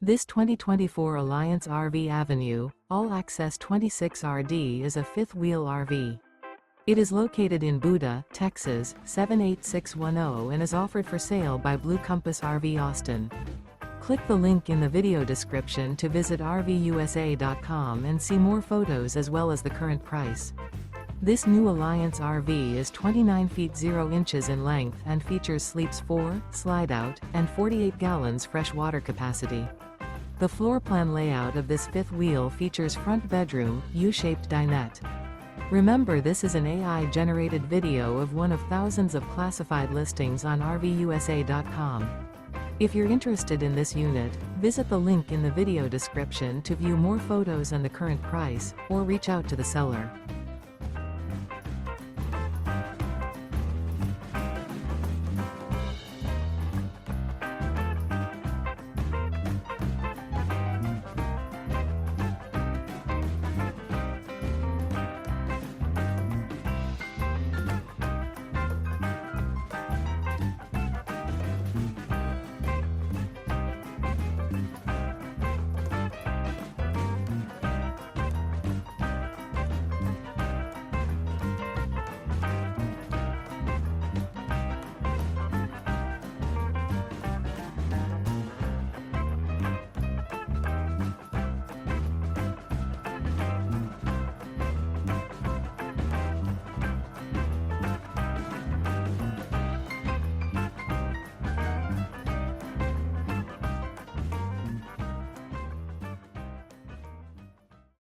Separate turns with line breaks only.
This 2024 Alliance RV Avenue, All-Access 26RD is a fifth-wheel RV. It is located in Buda, Texas, 78610 and is offered for sale by Blue Compass RV Austin. Click the link in the video description to visit RVUSA.com and see more photos as well as the current price. This new Alliance RV is 29 feet 0 inches in length and features sleeps 4, Slideout, and 48 gallons fresh water capacity. The floor plan layout of this fifth wheel features front bedroom, U-shaped dinette. Remember, this is an AI-generated video of one of thousands of classified listings on RVUSA.com. If you're interested in this unit, visit the link in the video description to view more photos and the current price, or reach out to the seller.